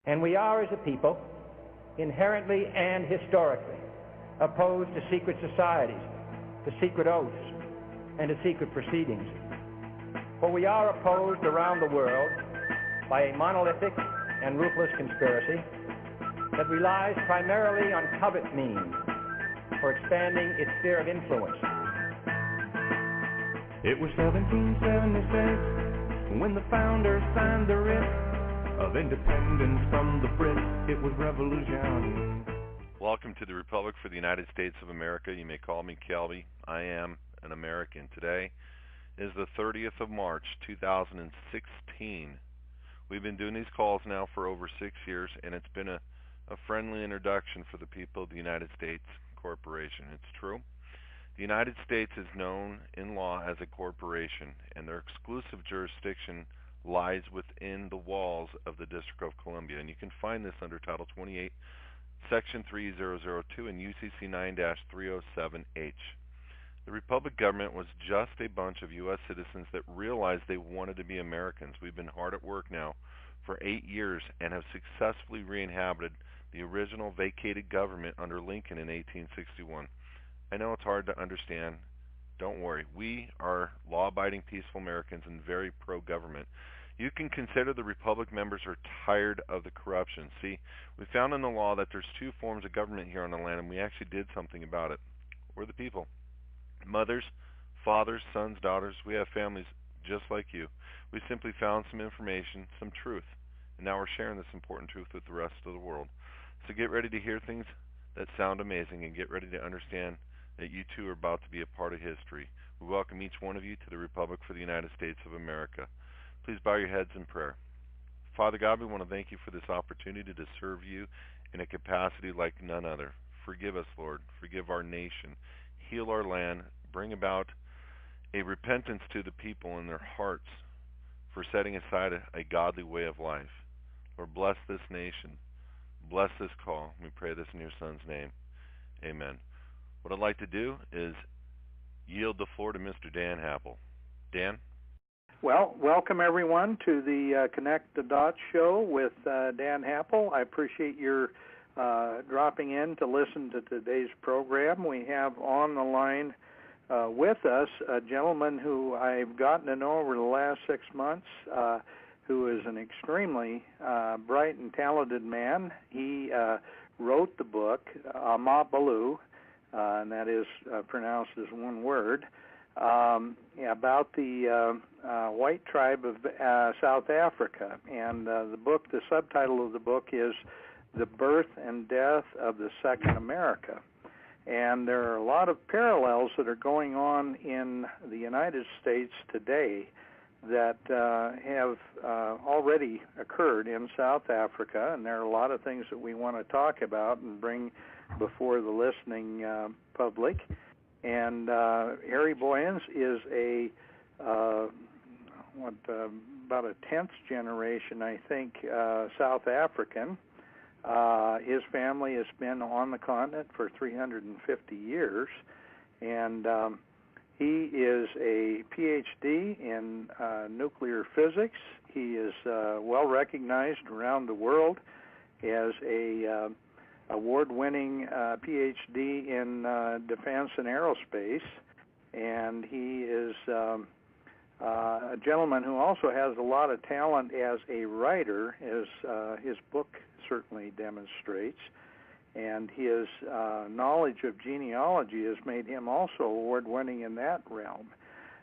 And we are, as a people, inherently and historically opposed to secret societies, to secret oaths, and to secret proceedings. For we are opposed around the world by a monolithic and ruthless conspiracy that relies primarily on covert means for expanding its sphere of influence. It was 1776 when the founders signed the writ of independence from the Brits. It was revolution. Welcome to the Republic for the United States of America. You may call me Kelby. I am an American. Today is the 30th of March, 2016. We've been doing these calls now for over 6 years, and it's been a friendly introduction for the people of the United States Corporation. It's true. The United States is known in law as a corporation, and their exclusive jurisdiction lies within the walls of the District of Columbia. And you can find this under Title 28, Section 3002 and UCC 9-307H. The Republic government was just a bunch of U.S. citizens that realized they wanted to be Americans. We've been hard at work now for 8 years and have successfully re-inhabited the original vacated government under Lincoln in 1861. I know it's hard to understand. Don't worry. We are law-abiding, peaceful Americans and very pro-government. You can consider the Republic members are tired of the corruption. See, we found in the law that there's two forms of government here on the land, and we actually did something about it. We're the people. Mothers, fathers, sons, daughters, we have families just like you. We simply found some information, some truth, and now we're sharing this important truth with the rest of the world. So get ready to hear things that sound amazing, and get ready to understand that you too are about to be a part of history. We welcome each one of you to the Republic for the United States of America. Please bow your heads in prayer. Father God, we want to thank you for this opportunity to serve you in a capacity like none other. Forgive us, Lord. Forgive our nation. Heal our land. Bring about a repentance to the people in their hearts for setting aside a godly way of life. Lord, bless this nation. Bless this call. We pray this in your Son's name. Amen. What I'd like to do is yield the floor to Mr. Dan Happel. Dan? Well, welcome everyone to the Connect the Dots show with Dan Happel. I appreciate your dropping in to listen to today's program. We have on the line with us a gentleman who I've gotten to know over the last 6 months, who is an extremely bright and talented man. He wrote the book, Amabalu, and that is pronounced as one word, about the white tribe of South Africa. And the subtitle of the book is The Birth and Death of the Second America. And there are a lot of parallels that are going on in the United States today that have already occurred in South Africa, and there are a lot of things that we want to talk about and bring before the listening public. And Harry Booyens is about a 10th generation, I think, South African. His family has been on the continent for 350 years, and he is a PhD in nuclear physics. He is well recognized around the world as a award-winning PhD in defense and aerospace, and he is a gentleman who also has a lot of talent as a writer, as his book certainly demonstrates, and his knowledge of genealogy has made him also award-winning in that realm.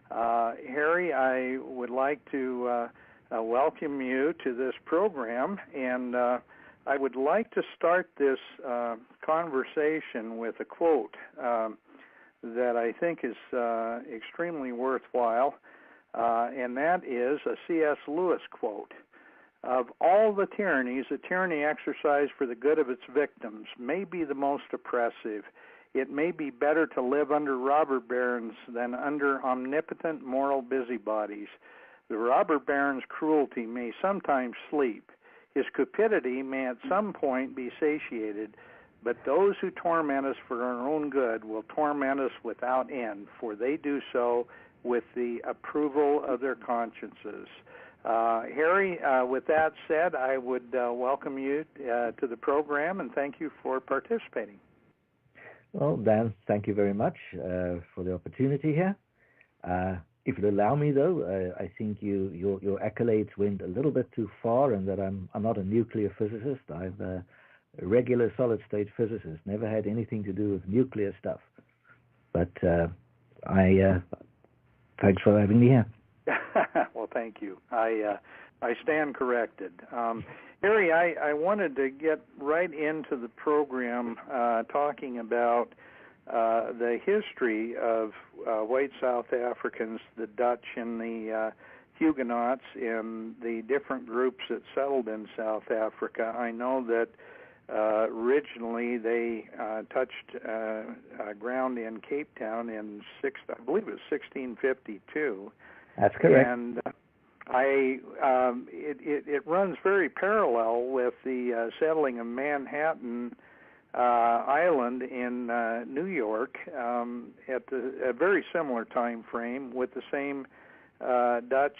Harry, I would like to welcome you to this program, and I would like to start this conversation with a quote that I think is extremely worthwhile, and that is a C.S. Lewis quote. Of all the tyrannies, a tyranny exercised for the good of its victims may be the most oppressive. It may be better to live under robber barons than under omnipotent moral busybodies. The robber baron's cruelty may sometimes sleep. His cupidity may at some point be satiated, but those who torment us for our own good will torment us without end, for they do so with the approval of their consciences. Harry, with that said, I would welcome you to the program and thank you for participating. Well, Dan, thank you very much for the opportunity here. If you'll allow me, though, I think your accolades went a little bit too far, and that I'm not a nuclear physicist. I'm a regular solid-state physicist. Never had anything to do with nuclear stuff. But thanks for having me here. Well, thank you. I stand corrected. Harry, I wanted to get right into the program talking about the history of white South Africans, the Dutch and the Huguenots, and the different groups that settled in South Africa. I know that originally they touched ground in Cape Town in I believe it was 1652. That's correct. And it runs very parallel with the settling of Manhattan Island in New York at a very similar time frame with the same Dutch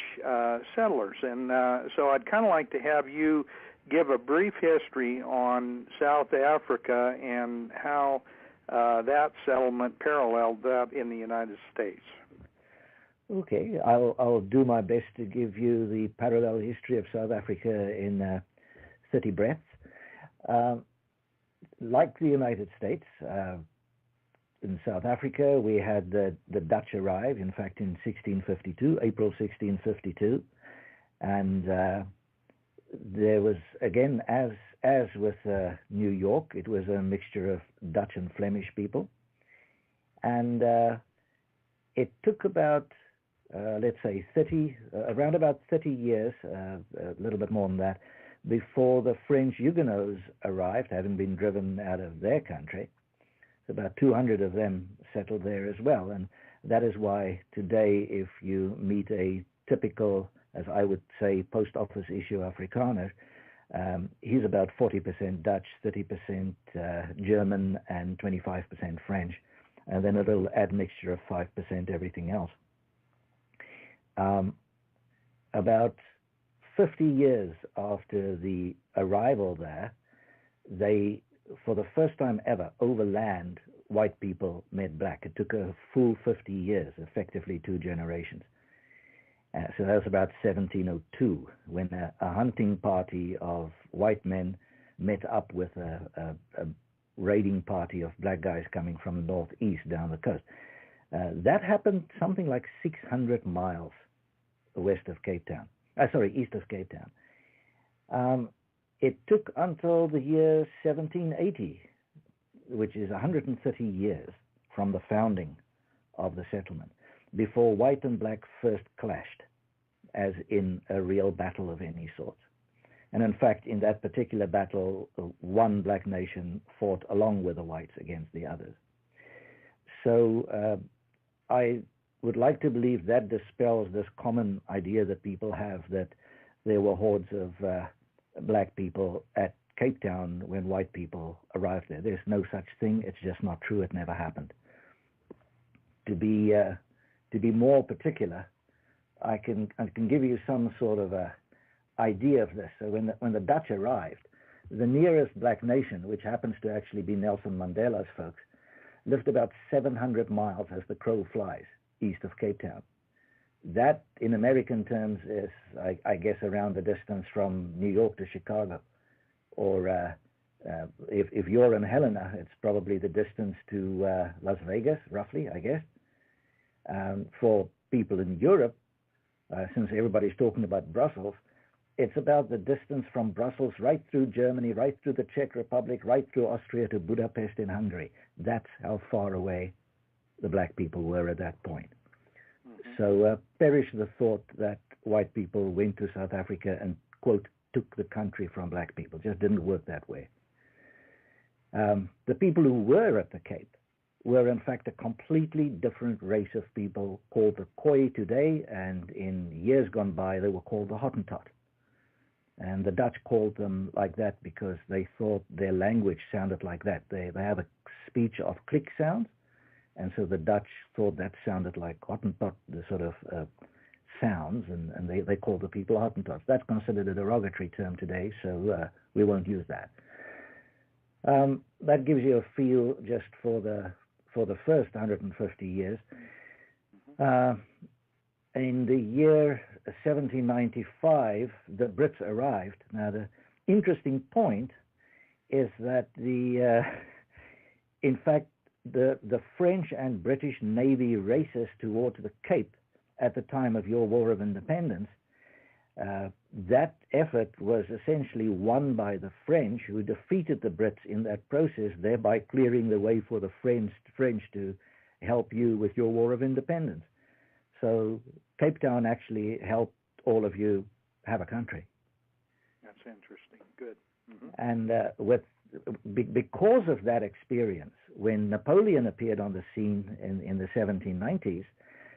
settlers. And so I'd kind of like to have you give a brief history on South Africa and how that settlement paralleled that in the United States. Okay, I'll do my best to give you the parallel history of South Africa in 30 breaths. Like the United States, in South Africa, we had the Dutch arrive, in fact, in 1652, April 1652. And there was, again, as with New York, it was a mixture of Dutch and Flemish people. And it took about, let's say, around about 30 years, a little bit more than that, before the French Huguenots arrived, having been driven out of their country. About 200 of them settled there as well. And that is why today, if you meet a typical, as I would say, post office issue Afrikaner, he's about 40% Dutch, 30% German, and 25% French, and then a little admixture of 5% everything else. About 50 years after the arrival there, they, for the first time ever, overland, white people met black. It took a full 50 years, effectively 2 generations. So that was about 1702, when a hunting party of white men met up with a raiding party of black guys coming from the northeast down the coast. That happened something like 600 miles west of Cape Town. East of Cape Town. It took until the year 1780, which is 130 years from the founding of the settlement, before white and black first clashed, as in a real battle of any sort. And in fact, in that particular battle, one black nation fought along with the whites against the others. So I would like to believe that dispels this common idea that people have that there were hordes of black people at Cape Town when white people arrived there. There's no such thing. It's just not true. It never happened. To be more particular, I can give you some sort of a idea of this. So when the Dutch arrived, the nearest black nation, which happens to actually be Nelson Mandela's folks, lived about 700 miles as the crow flies east of Cape Town. That, in American terms, is, I guess, around the distance from New York to Chicago. Or if you're in Helena, it's probably the distance to Las Vegas, roughly, I guess. For people in Europe, since everybody's talking about Brussels, it's about the distance from Brussels right through Germany, right through the Czech Republic, right through Austria to Budapest in Hungary. That's how far away the black people were at that point. Mm-hmm. So perish the thought that white people went to South Africa and, quote, took the country from black people. It just didn't work that way. The people who were at the Cape were in fact a completely different race of people called the Khoi today, and in years gone by they were called the Hottentot. And the Dutch called them like that because they thought their language sounded like that. They have a speech of click sounds, and so the Dutch thought that sounded like Hottentot, the sort of sounds, and they call the people Hottentots. That's considered a derogatory term today, so we won't use that. That gives you a feel just for the first 150 years. In the year 1795, the Brits arrived. Now, the interesting point is that in fact, the French and British Navy races towards the Cape at the time of your War of Independence, that effort was essentially won by the French, who defeated the Brits in that process, thereby clearing the way for the French to help you with your War of Independence. So Cape Town actually helped all of you have a country. That's interesting. Good. Mm-hmm. And because of that experience, when Napoleon appeared on the scene in the 1790s,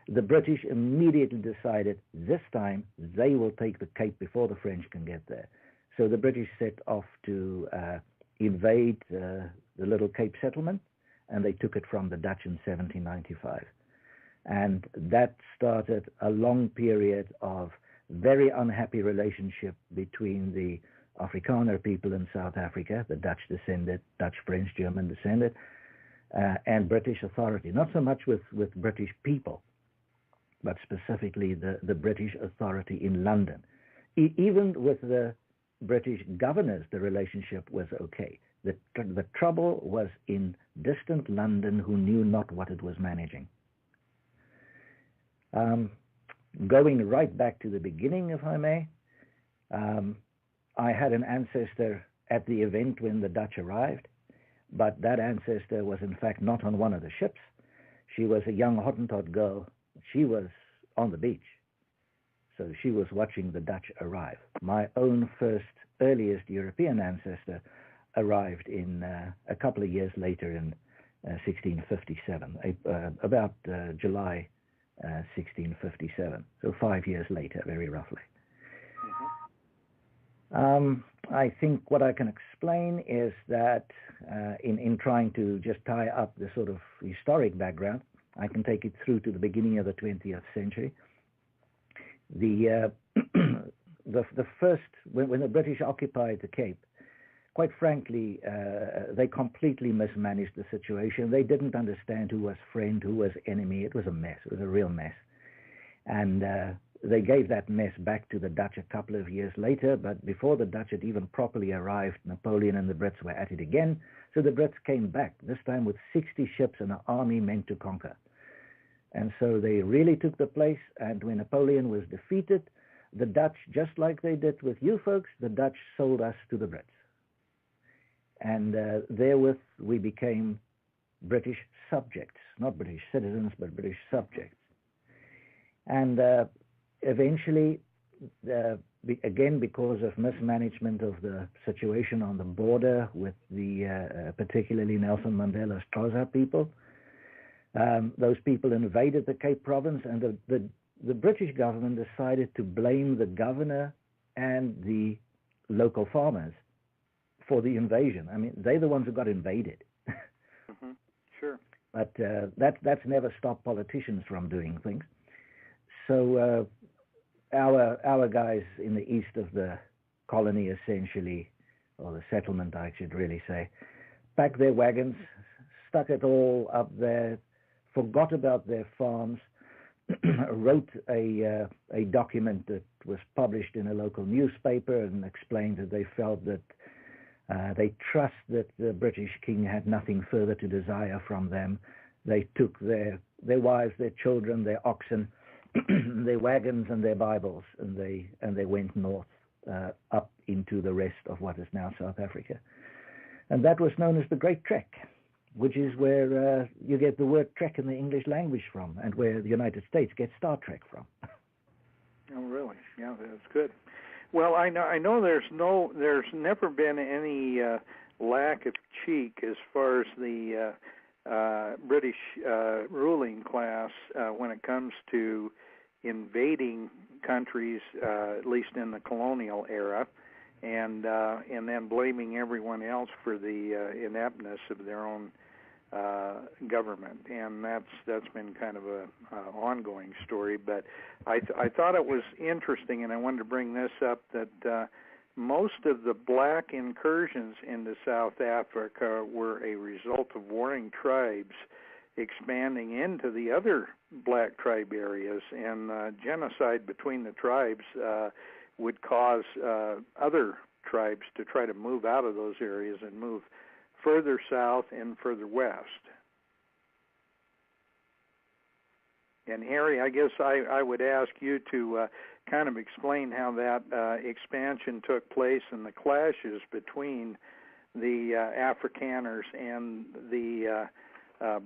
the British immediately decided this time they will take the Cape before the French can get there. So the British set off to invade the little Cape settlement, and they took it from the Dutch in 1795. And that started a long period of very unhappy relationship between the Afrikaner people in South Africa, the Dutch descended, Dutch, French, German descended, and British authority. Not so much with British people, but specifically the British authority in London. Even with the British governors, the relationship was okay. The trouble was in distant London, who knew not what it was managing. Going right back to the beginning, if I may, I had an ancestor at the event when the Dutch arrived, but that ancestor was in fact not on one of the ships. She was a young Hottentot girl. She was on the beach. So she was watching the Dutch arrive. My own earliest European ancestor arrived in a couple of years later in 1657, about July 1657, so 5 years later, very roughly. I think what I can explain is that in trying to just tie up the sort of historic background, I can take it through to the beginning of the 20th century. The first, when the British occupied the Cape, quite frankly, they completely mismanaged the situation. They didn't understand who was friend, who was enemy. It was a mess. It was a real mess. And they gave that mess back to the Dutch a couple of years later, but before the Dutch had even properly arrived, Napoleon and the Brits were at it again. So the Brits came back, this time with 60 ships and an army meant to conquer. And so they really took the place, and when Napoleon was defeated, the Dutch, just like they did with you folks, the Dutch sold us to the Brits. And therewith we became British subjects, not British citizens, but British subjects. And eventually, again, because of mismanagement of the situation on the border with the particularly Nelson Mandela's Xhosa people, those people invaded the Cape Province, and the British government decided to blame the governor and the local farmers for the invasion. I mean, they're the ones who got invaded. Mm-hmm. Sure. But that's never stopped politicians from doing things. So our guys in the east of the colony, essentially, or the settlement, I should really say, packed their wagons, stuck it all up there, forgot about their farms, wrote a document that was published in a local newspaper and explained that they felt that they trust that the British king had nothing further to desire from them. They took their wives, their children, their oxen, their wagons and their Bibles, and they went north up into the rest of what is now South Africa. And that was known as the Great Trek, which is where you get the word trek in the English language from, and where the United States gets Star Trek from. Oh, really? Yeah, that's good. Well, I know there's never been any lack of cheek as far as the British ruling class when it comes to invading countries, at least in the colonial era, and then blaming everyone else for the ineptness of their own government, and that's been kind of a ongoing story. But I thought it was interesting, and I wanted to bring this up, that most of the black incursions into South Africa were a result of warring tribes expanding into the other black tribe areas, and genocide between the tribes would cause other tribes to try to move out of those areas and move further south and further west. And Harry, I guess I would ask you to kind of explain how that expansion took place and the clashes between the Afrikaners and the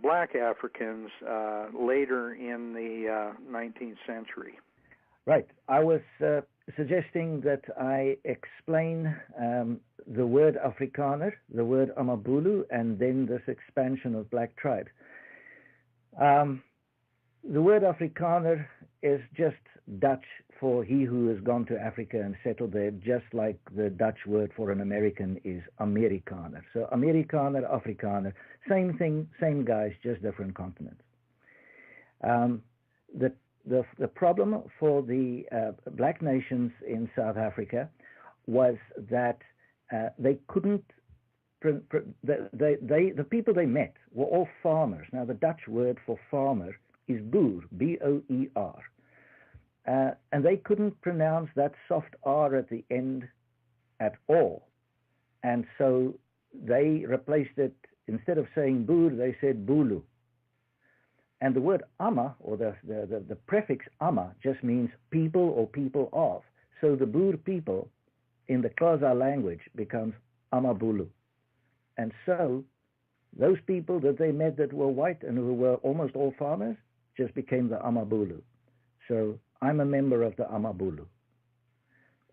black Africans later in the 19th century. Right. I was suggesting that I explain the word Afrikaner, the word Amabulu, and then this expansion of black tribes. The word Afrikaner is just Dutch for he who has gone to Africa and settled there, just like the Dutch word for an American is Amerikaner. So Amerikaner, Afrikaner, same thing, same guys, just different continents. The problem for the black nations in South Africa was that they couldn't. The people they met were all farmers. Now the Dutch word for farmer is boer, B-O-E-R. And they couldn't pronounce that soft R at the end at all. And so they replaced it, instead of saying boer, they said bulu. And the word ama, or the prefix ama, just means people or people of. So the Boer people in the Xhosa language becomes Amabulu. And so those people that they met that were white and who were almost all farmers just became the Amabulu. So I'm a member of the Amabulu.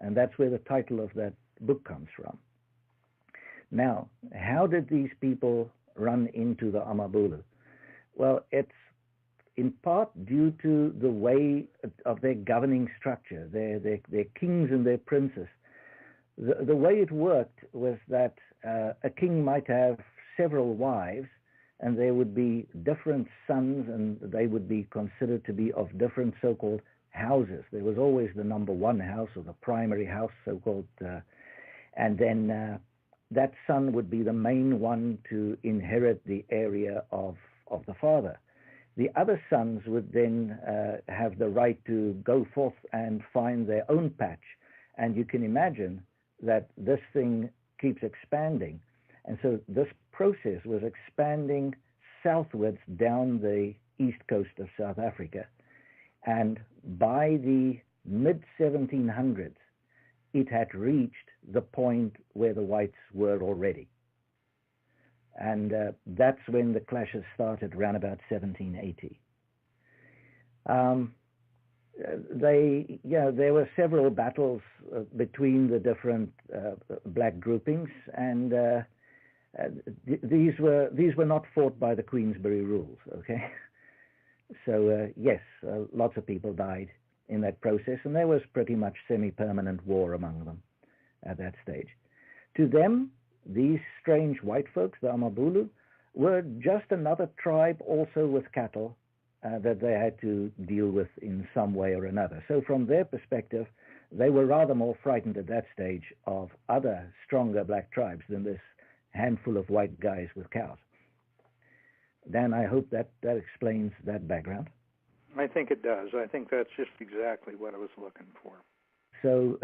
And that's where the title of that book comes from. Now, how did these people run into the Amabulu? Well, it's in part due to the way of their governing structure, their kings and their princes. The way it worked was that a king might have several wives, and there would be different sons, and they would be considered to be of different so-called houses. There was always the number one house, or the primary house, so-called, and then that son would be the main one to inherit the area of the father. The other sons would then have the right to go forth and find their own patch. And you can imagine that this thing keeps expanding. And so this process was expanding southwards down the east coast of South Africa. And by the mid-1700s, it had reached the point where the whites were already. And that's when the clashes started, around about 1780. There were several battles between the different black groupings, and these were not fought by the Queensberry rules. Okay, so yes, lots of people died in that process, and there was pretty much semi-permanent war among them at that stage. To them, these strange white folks, the Amabulu, were just another tribe also with cattle that they had to deal with in some way or another. So from their perspective, they were rather more frightened at that stage of other stronger black tribes than this handful of white guys with cows. Dan, I hope that explains that background. I think it does. I think that's just exactly what I was looking for. So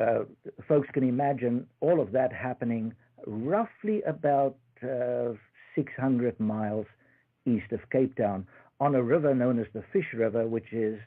folks can imagine all of that happening roughly about 600 miles east of Cape Town on a river known as the Fish River, which is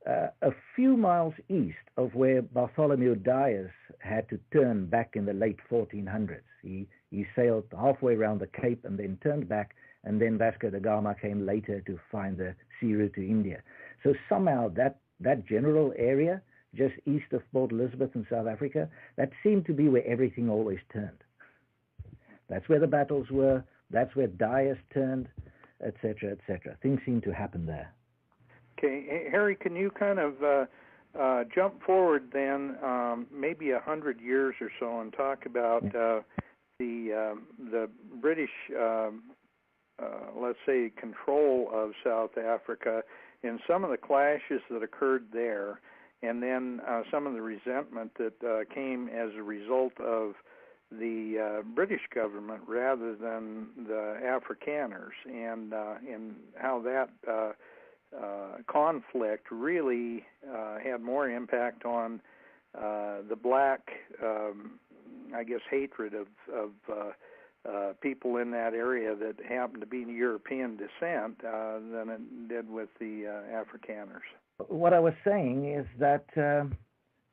a few miles east of where Bartholomew Dyers had to turn back in the late 1400s. He sailed halfway around the Cape and then turned back, and then Vasco da Gama came later to find the sea route to India. So somehow that general area just east of Port Elizabeth in South Africa, that seemed to be where everything always turned. That's where the battles were, that's where Dyers turned, etc., etc. Things seem to happen there. Okay, Harry, can you kind of jump forward then maybe 100 years or so and talk about the British let's say, control of South Africa, and some of the clashes that occurred there, and then some of the resentment that came as a result of the British government rather than the Afrikaners, and how that conflict really had more impact on the black, I guess, hatred of people in that area that happened to be European descent than it did with the Afrikaners. What I was saying is that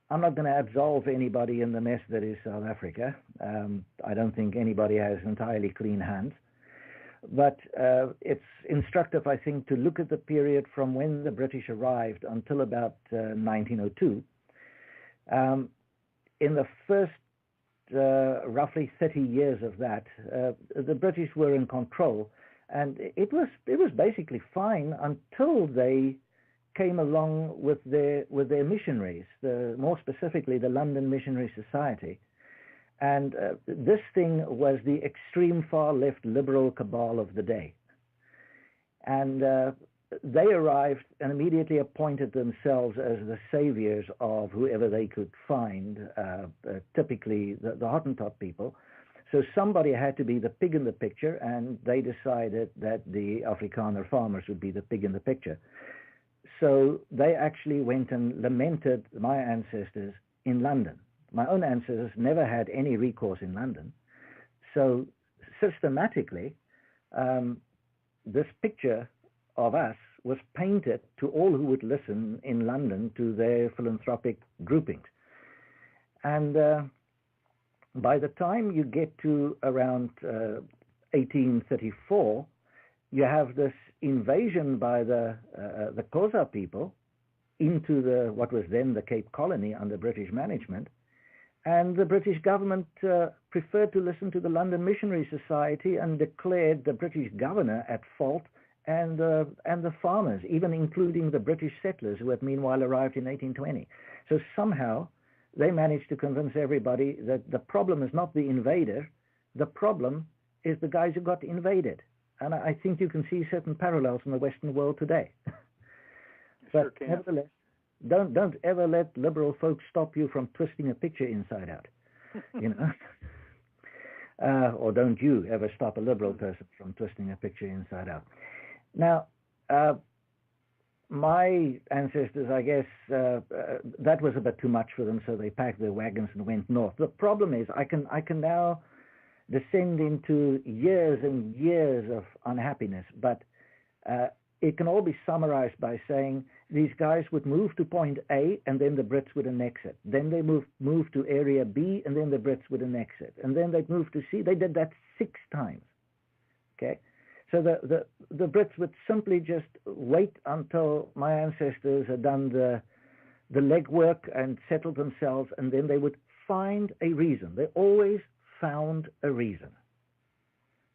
I'm not going to absolve anybody in the mess that is South Africa. I don't think anybody has entirely clean hands. But it's instructive, I think, to look at the period from when the British arrived until about 1902. In the first roughly 30 years of that, the British were in control, and it was basically fine until they came along with their missionaries, more specifically the London Missionary Society. And this thing was the extreme far left liberal cabal of the day. And they arrived and immediately appointed themselves as the saviors of whoever they could find, typically the Hottentot people. So somebody had to be the pig in the picture, and they decided that the Afrikaner farmers would be the pig in the picture. So they actually went and lamented my ancestors in London. My own ancestors never had any recourse in London. So systematically, this picture of us was painted to all who would listen in London to their philanthropic groupings. And by the time you get to around 1834, you have this invasion by the Xhosa people into what was then the Cape Colony under British management. And the British government preferred to listen to the London Missionary Society and declared the British governor at fault, and the farmers, even including the British settlers who had meanwhile arrived in 1820. So somehow they managed to convince everybody that the problem is not the invader, the problem is the guys who got invaded. And I think you can see certain parallels in the Western world today. But sure nevertheless, don't ever let liberal folks stop you from twisting a picture inside out, you know. Or don't you ever stop a liberal person from twisting a picture inside out. Now, my ancestors, I guess, that was a bit too much for them, so they packed their wagons and went north. The problem is, I can now descend into years and years of unhappiness, but it can all be summarized by saying these guys would move to point A, and then the Brits would annex it. Then they move to area B, and then the Brits would annex it. And then they'd move to C. They did that 6 times. Okay? So the Brits would simply just wait until my ancestors had done the legwork and settled themselves, and then they would find a reason. They always found a reason.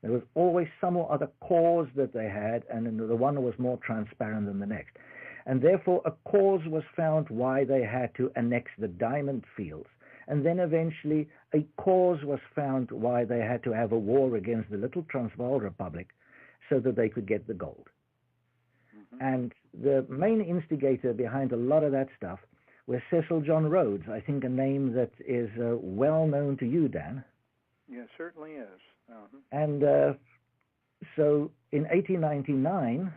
There was always some or other cause that they had, and the one was more transparent than the next. And therefore a cause was found why they had to annex the diamond fields. And then eventually a cause was found why they had to have a war against the little Transvaal Republic so that they could get the gold. Mm-hmm. And the main instigator behind a lot of that stuff was Cecil John Rhodes, I think a name that is well known to you, Dan. Yeah, it certainly is. Uh-huh. And so in 1899,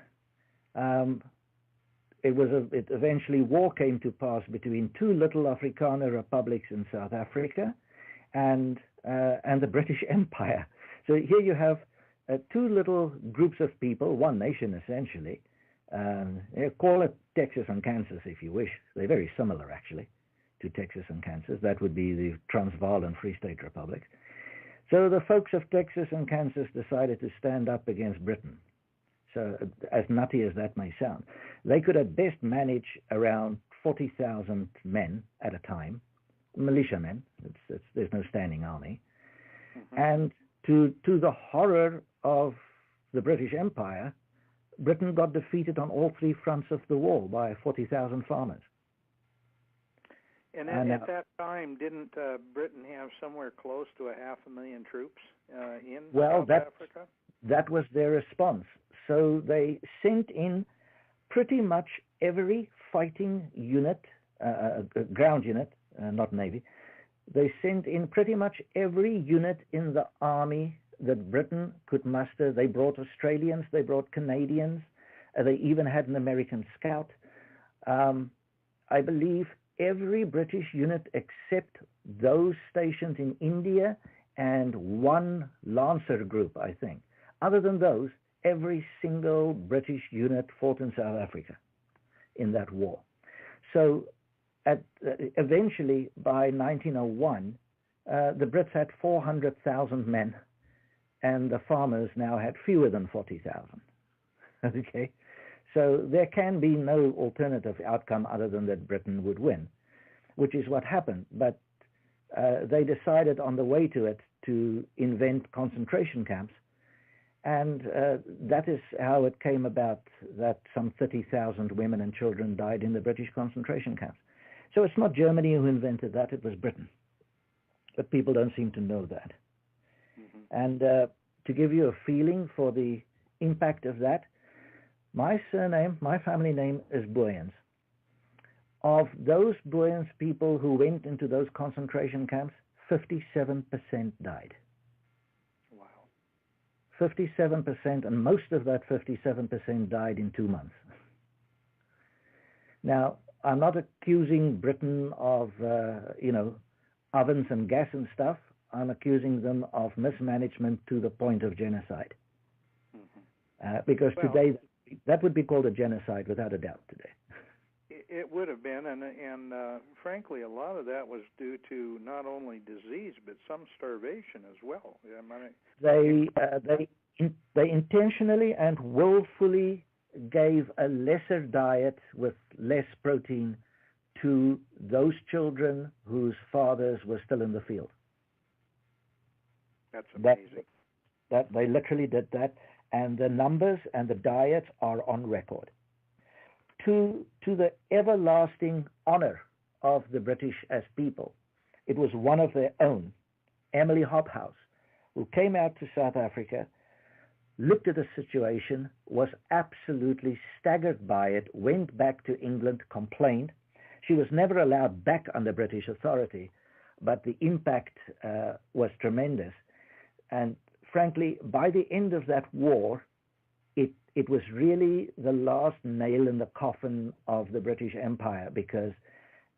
eventually war came to pass between 2 little Afrikaner republics in South Africa and the British Empire. So here you have 2 little groups of people, one nation essentially. Call it Texas and Kansas if you wish. They're very similar actually to Texas and Kansas. That would be the Transvaal and Free State Republics. So the folks of Texas and Kansas decided to stand up against Britain. So as nutty as that may sound, they could at best manage around 40,000 men at a time, militiamen. There's no standing army. Mm-hmm. And to the horror of the British Empire, Britain got defeated on all 3 fronts of the war by 40,000 farmers. And at that time, didn't Britain have somewhere close to 500,000 troops in South Africa? that was their response. So they sent in pretty much every fighting unit, ground unit, not Navy. They sent in pretty much every unit in the army that Britain could muster. They brought Australians, they brought Canadians, they even had an American scout. I believe every British unit except those stationed in India and one Lancer group, I think. Other than those, every single British unit fought in South Africa in that war. So eventually, by 1901, the Brits had 400,000 men, and the farmers now had fewer than 40,000. Okay? So there can be no alternative outcome other than that Britain would win, which is what happened. But they decided on the way to it to invent concentration camps, and that is how it came about that some 30,000 women and children died in the British concentration camps. So it's not Germany who invented that, it was Britain. But people don't seem to know that. Mm-hmm. And to give you a feeling for the impact of that, my surname, my family name is Booyens. Of those Booyens people who went into those concentration camps, 57% died. Wow. 57%, and most of that 57% died in 2 months. Now, I'm not accusing Britain of, ovens and gas and stuff. I'm accusing them of mismanagement to the point of genocide. Mm-hmm. Because today, that would be called a genocide without a doubt today. It would have been, and frankly, a lot of that was due to not only disease, but some starvation as well. They intentionally and willfully gave a lesser diet with less protein to those children whose fathers were still in the field. That's amazing. That they literally did that, and the numbers and the diets are on record. To the everlasting honor of the British as people, it was one of their own, Emily Hobhouse, who came out to South Africa, looked at the situation, was absolutely staggered by it, went back to England, complained. She was never allowed back under British authority, but the impact was tremendous. And frankly, by the end of that war, it was really the last nail in the coffin of the British Empire, because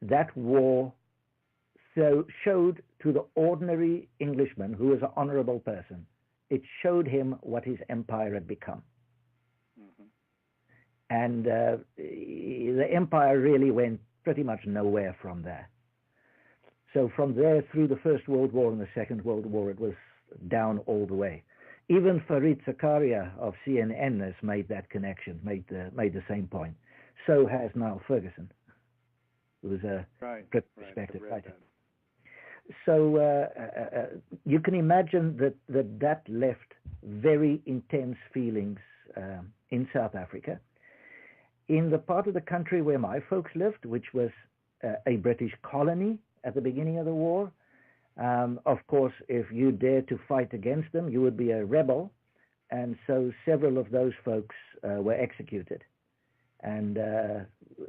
that war showed to the ordinary Englishman, who was an honorable person, it showed him what his empire had become. Mm-hmm. And the empire really went pretty much nowhere from there. So from there through the First World War and the Second World War, it was down all the way. Even Fareed Zakaria of CNN has made that connection, made the same point. So has Niall Ferguson, who was a good respected fighter. So you can imagine that left very intense feelings in South Africa. In the part of the country where my folks lived, which was a British colony at the beginning of the war, of course, if you dared to fight against them, you would be a rebel. And so several of those folks were executed. And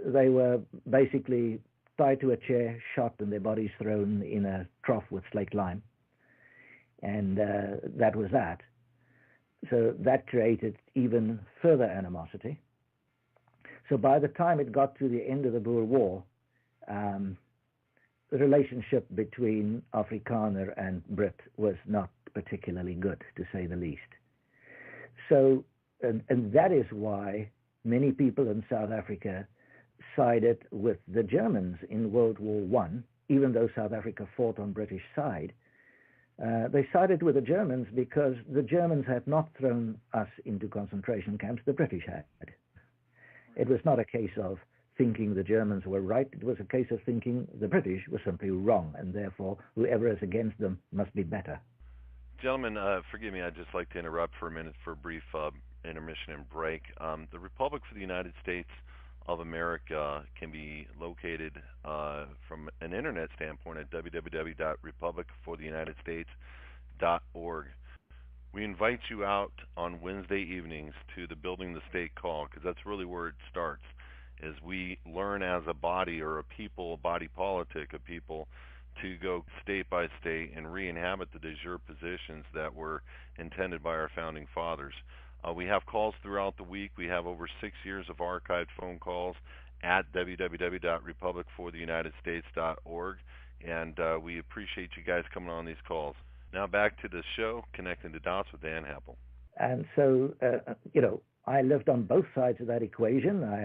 they were basically tied to a chair, shot, and their bodies thrown in a trough with slaked lime. And that was that. So that created even further animosity. So by the time it got to the end of the Boer War, the relationship between Afrikaner and Brit was not particularly good, to say the least. So, and that is why many people in South Africa sided with the Germans in World War I, even though South Africa fought on British side. They sided with the Germans because the Germans had not thrown us into concentration camps, the British had. It was not a case of thinking the Germans were right, it was a case of thinking the British were simply wrong, and therefore whoever is against them must be better. Gentlemen, forgive me, I'd just like to interrupt for a minute for a brief intermission and break. The Republic for the United States of America can be located from an internet standpoint at www.republicfortheunitedstates.org. We invite you out on Wednesday evenings to the Building the State call, because that's really where it starts, is we learn as a body or a people, a body politic of people, to go state by state and re-inhabit the de jure positions that were intended by our founding fathers. We have calls throughout the week. We have over 6 years of archived phone calls at www.republicfortheunitedstates.org, and we appreciate you guys coming on these calls. Now back to the show, Connecting the Dots with Dan Happel. And so, I lived on both sides of that equation. I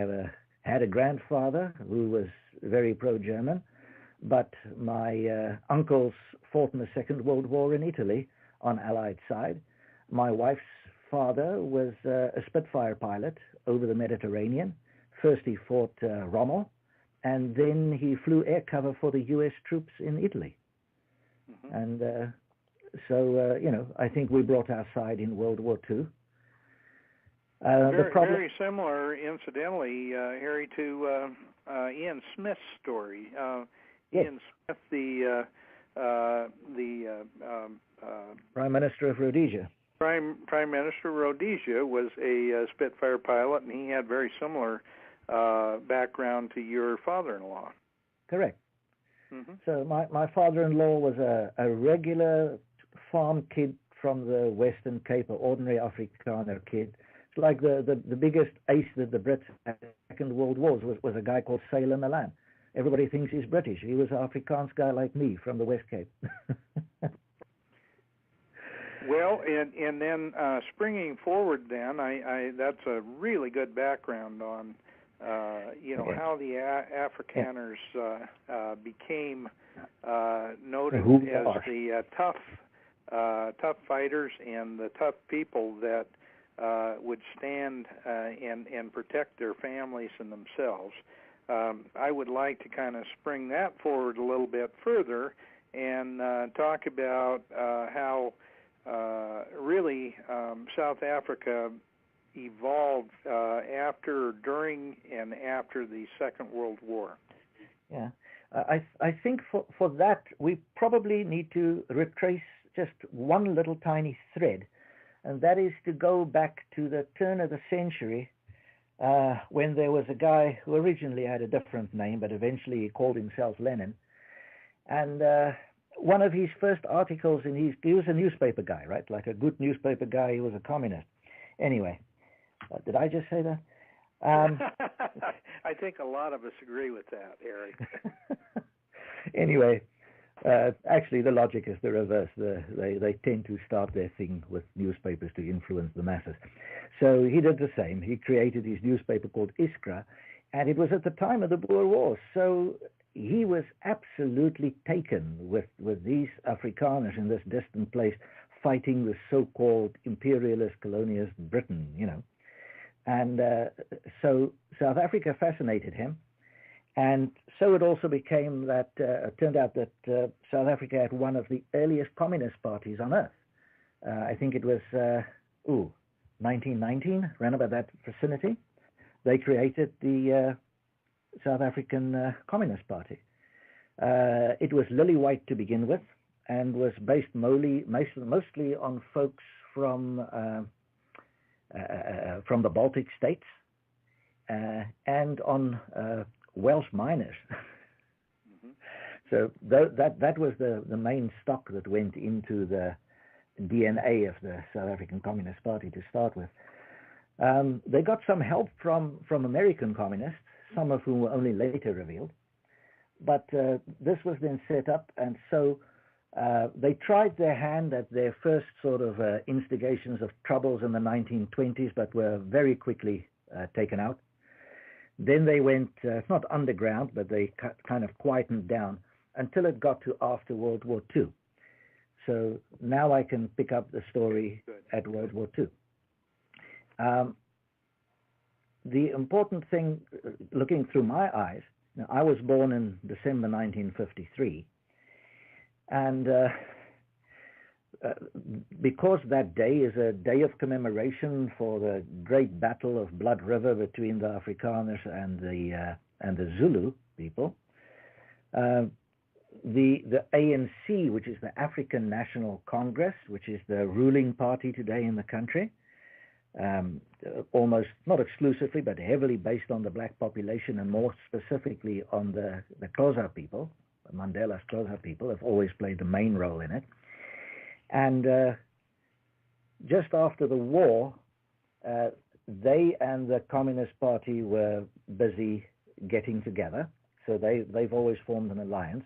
had a grandfather who was very pro-German, but my uncles fought in the Second World War in Italy on Allied side. My wife's father was a Spitfire pilot over the Mediterranean. First he fought Rommel, and then he flew air cover for the U.S. troops in Italy. Mm-hmm. And so, I think we brought our side in World War II. Very similar, incidentally, Harry, to Ian Smith's story. Yes. Ian Smith, the Prime Minister of Rhodesia. Prime Minister of Rhodesia was a Spitfire pilot, and he had very similar background to your father-in-law. Correct. Mm-hmm. So my father-in-law was a regular farm kid from the Western Cape, an ordinary Afrikaner kid. It's like the biggest ace that the Brits had in the Second World War was a guy called Sailor Milan. Everybody thinks he's British. He was an Afrikaans guy like me from the West Cape. Well, and then springing forward, then I that's a really good background on how the Afrikaners became noted as the tough fighters and the tough people that would stand and protect their families and themselves. I would like to kind of spring that forward a little bit further and talk about how really South Africa evolved during and after the Second World War. Yeah, I think for that we probably need to retrace just one little tiny thread, and that is to go back to the turn of the century when there was a guy who originally had a different name, but eventually he called himself Lenin. And one of his first articles he was a newspaper guy, right? Like a good newspaper guy, he was a communist. Anyway, did I just say that? I think a lot of us agree with that, Harry. Anyway, actually the logic is the reverse. They tend to start their thing with newspapers to influence the masses. So he did the same. He created his newspaper called Iskra, and it was at the time of the Boer War. So he was absolutely taken with these Afrikaners in this distant place fighting the so-called imperialist colonialist Britain, And so South Africa fascinated him. And so it also became that, it turned out that South Africa had one of the earliest communist parties on earth. I think it was, 1919, around about that vicinity. They created the South African Communist Party. It was lily white to begin with and was based mostly on folks from the Baltic states and on Welsh miners. Mm-hmm. So that was the main stock that went into the DNA of the South African Communist Party to start with. They got some help from American communists, some of whom were only later revealed. But this was then set up, and so they tried their hand at their first sort of instigations of troubles in the 1920s, but were very quickly taken out. Then they went, not underground, but they kind of quietened down until it got to after World War II. So now I can pick up the story at World War II. The important thing, looking through my eyes, now, I was born in December 1953, and because that day is a day of commemoration for the great battle of Blood River between the Afrikaners and the Zulu people, the ANC, which is the African National Congress, which is the ruling party today in the country, almost not exclusively, but heavily based on the black population, and more specifically on the Xhosa people, Mandela's Xhosa people, have always played the main role in it. And just after the war, they and the Communist Party were busy getting together, so they've always formed an alliance.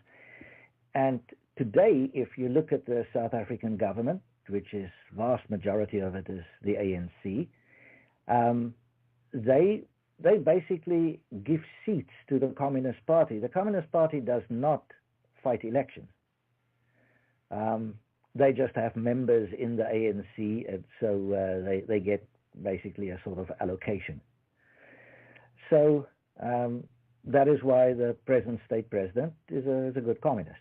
And today, if you look at the South African government, which is vast majority of it is the ANC, they basically give seats to the Communist Party. The Communist Party does not fight elections. They just have members in the ANC, and so they get basically a sort of allocation. So that is why the present state president is a good communist.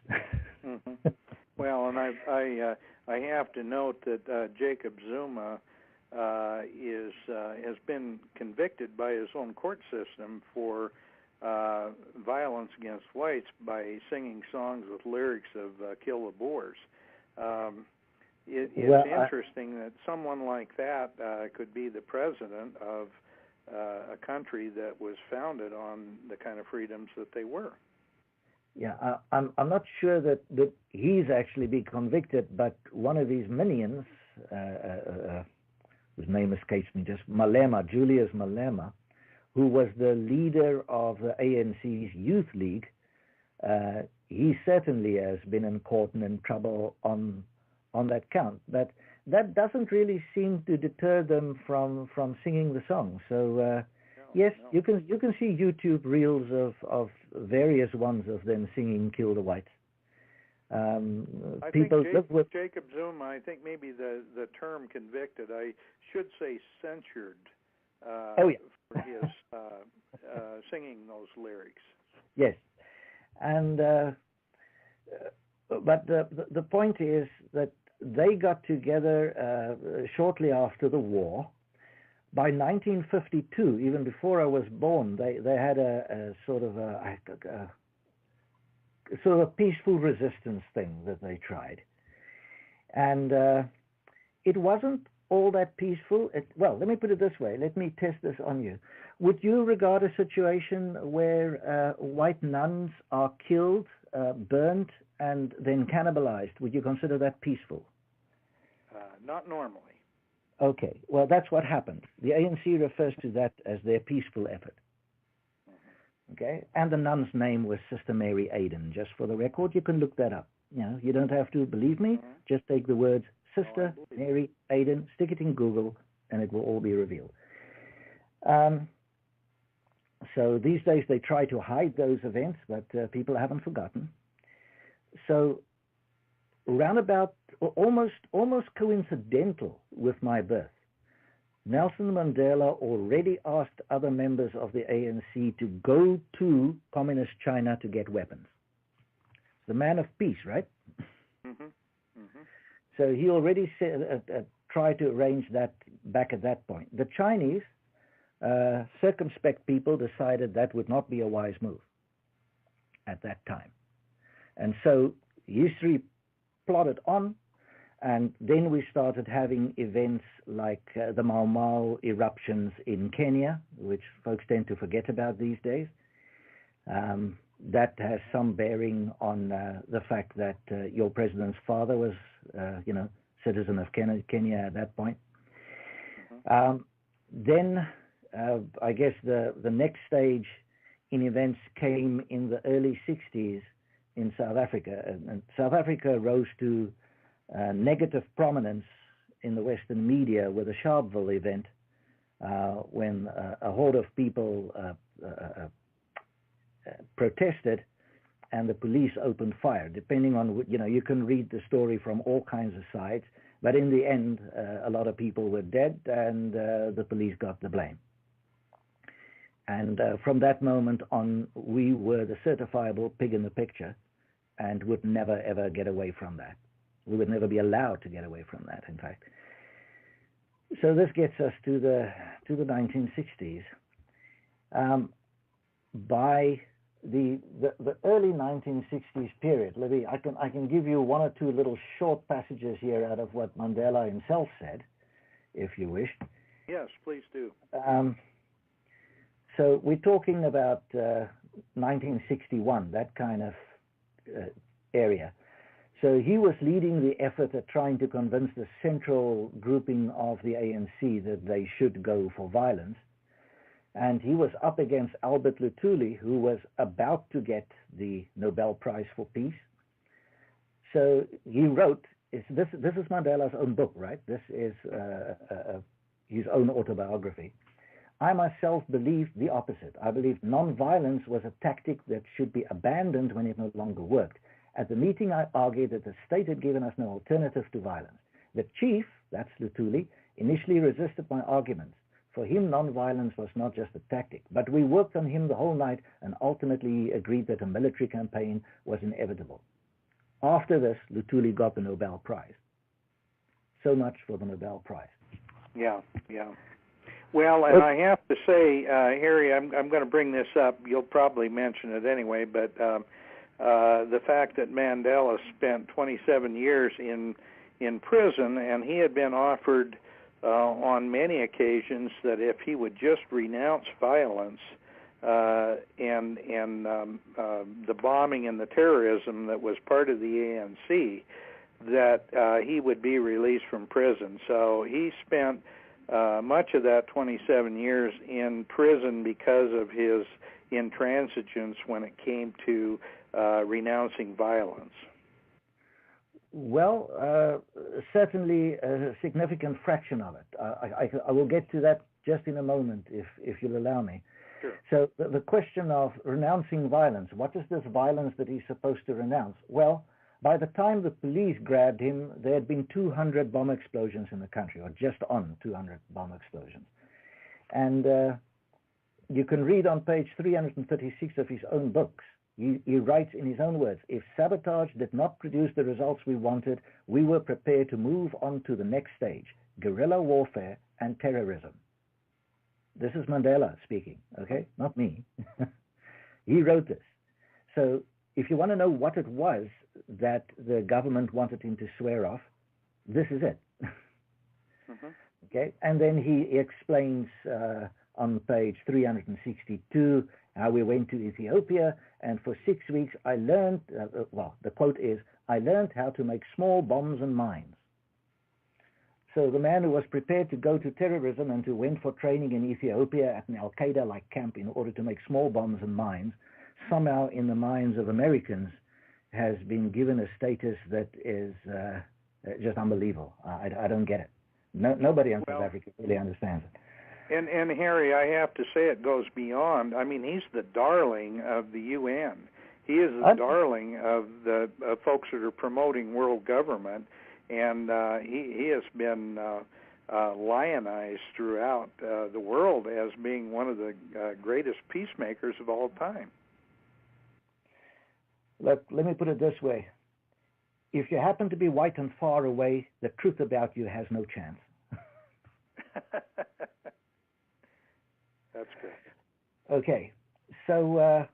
Mm-hmm. Well, and I have to note that Jacob Zuma has been convicted by his own court system for violence against whites by singing songs with lyrics of "Kill the Boers." It's interesting that someone like that could be the president of a country that was founded on the kind of freedoms that they were. Yeah, I'm not sure that he's actually been convicted, but one of his minions, whose name escapes me, just Julius Malema, who was the leader of the ANC's Youth League, he certainly has been in court and in trouble on that count. But that doesn't really seem to deter them from singing the song. So yes, you can see YouTube reels of various ones of them singing "Kill the Whites." I people think Jacob Zuma, I think maybe the term convicted, I should say censured for his singing those lyrics. Yes, and but the point is that they got together shortly after the war. By 1952, even before I was born, they had a sort of a peaceful resistance thing that they tried, and it wasn't all that peaceful. Well, let me put it this way. Let me test this on you. Would you regard a situation where white nuns are killed, burnt, and then cannibalized? Would you consider that peaceful? Not normally. Okay, well, that's what happened. The ANC refers to that as their peaceful effort. Okay, and the nun's name was Sister Mary Aden. Just for the record, you can look that up. You don't have to believe me. Just take the words Sister Mary Aden, stick it in Google, and it will all be revealed. So these days they try to hide those events, but people haven't forgotten. So roundabout, almost coincidental with my birth, Nelson Mandela already asked other members of the ANC to go to communist China to get weapons. The man of peace, right? Mm-hmm. Mm-hmm. So he already tried to arrange that back at that point. The Chinese, circumspect people, decided that would not be a wise move at that time. And so history plodded on, and then we started having events like the Mau Mau eruptions in Kenya, which folks tend to forget about these days. That has some bearing on the fact that your president's father was, citizen of Kenya at that point. Mm-hmm. Then I guess the next stage in events came in the early 60s in South Africa. And South Africa rose to negative prominence in the Western media with the Sharpeville event, when a horde of people protested and the police opened fire. Depending on, you can read the story from all kinds of sides, but in the end, a lot of people were dead, and the police got the blame. And from that moment on, we were the certifiable pig in the picture, and would never ever get away from that. We would never be allowed to get away from that, in fact. So this gets us to the 1960s. By the early 1960s period, Libby, I can give you one or two little short passages here out of what Mandela himself said, if you wish. Yes, please do. So we're talking about 1961, that kind of area. So he was leading the effort at trying to convince the central grouping of the ANC that they should go for violence. And he was up against Albert Luthuli, who was about to get the Nobel Prize for Peace. So he wrote, this is Mandela's own book, right? This is his own autobiography. I myself believed the opposite. I believed non-violence was a tactic that should be abandoned when it no longer worked. At the meeting, I argued that the state had given us no alternative to violence. The chief, that's Luthuli, initially resisted my arguments. For him, non-violence was not just a tactic, but we worked on him the whole night and ultimately agreed that a military campaign was inevitable. After this, Luthuli got the Nobel Prize. So much for the Nobel Prize. Yeah. Well, and I have to say, Harry, I'm going to bring this up. You'll probably mention it anyway, but the fact that Mandela spent 27 years in prison, and he had been offered on many occasions that if he would just renounce violence and the bombing and the terrorism that was part of the ANC, that he would be released from prison. So he spent much of that 27 years in prison because of his intransigence when it came to renouncing violence. Well, certainly a significant fraction of it. I will get to that just in a moment, if you'll allow me. Sure. So the question of renouncing violence, what is this violence that he's supposed to renounce? Well, by the time the police grabbed him, there had been 200 bomb explosions in the country, or just on 200 bomb explosions. And you can read on page 336 of his own books, he writes in his own words, if sabotage did not produce the results we wanted, we were prepared to move on to the next stage, guerrilla warfare and terrorism. This is Mandela speaking, okay? Not me. He wrote this. So if you want to know what it was that the government wanted him to swear off, this is it. Mm-hmm. Okay, and then he explains on page 362 how we went to Ethiopia, and for 6 weeks I learned, the quote is, I learned how to make small bombs and mines. So the man who was prepared to go to terrorism and who went for training in Ethiopia at an Al-Qaeda-like camp in order to make small bombs and mines, somehow in the minds of Americans has been given a status that is just unbelievable. I don't get it. Nobody in South Africa really understands it. And Harry, I have to say it goes beyond. I mean, he's the darling of the UN. He is the darling of the folks that are promoting world government, and he has been lionized throughout the world as being one of the greatest peacemakers of all time. Look, let me put it this way. If you happen to be white and far away, the truth about you has no chance. That's good. Okay, so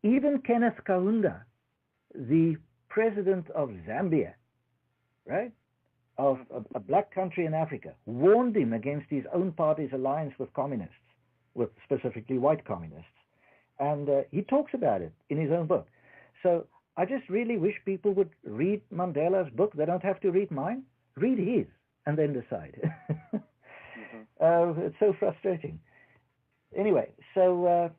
even Kenneth Kaunda, the president of Zambia, right, of a black country in Africa, warned him against his own party's alliance with communists, with specifically white communists. And he talks about it in his own book. So I just really wish people would read Mandela's book. They don't have to read mine. Read his and then decide. It's so frustrating. Anyway, so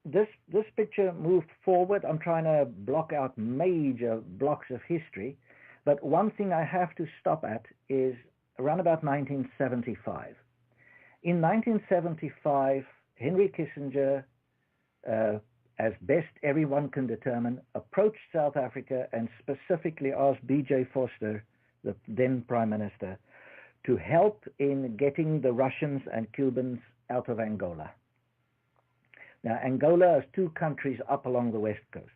this picture moved forward. I'm trying to block out major blocks of history. But one thing I have to stop at is around about 1975. In 1975, Henry Kissinger, as best everyone can determine, approached South Africa and specifically asked B.J. Vorster, the then Prime Minister, to help in getting the Russians and Cubans out of Angola. Now, Angola has two countries up along the west coast.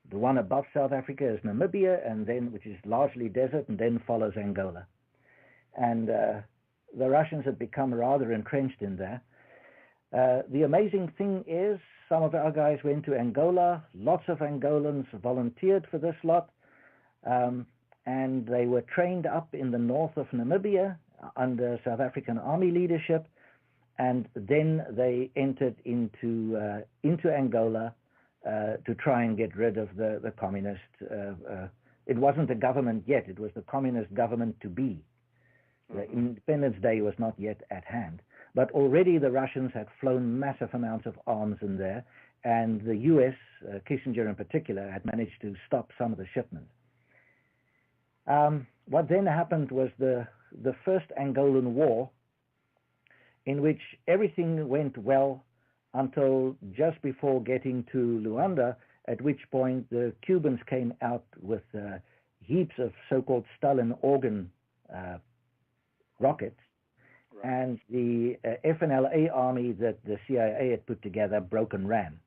The one above South Africa is Namibia, and then, which is largely desert, and then follows Angola. And the Russians had become rather entrenched in there. The amazing thing is some of our guys went to Angola. Lots of Angolans volunteered for this lot. And they were trained up in the north of Namibia under South African Army leadership. And then they entered into Angola to try and get rid of the communist. It wasn't a government yet. It was the communist government to be. The Independence Day was not yet at hand. But already the Russians had flown massive amounts of arms in there, and the U.S., Kissinger in particular, had managed to stop some of the shipments. What then happened was the first Angolan War, in which everything went well until just before getting to Luanda, at which point the Cubans came out with heaps of so-called Stalin organ rockets, right. And the FNLA army that the CIA had put together broke and ran.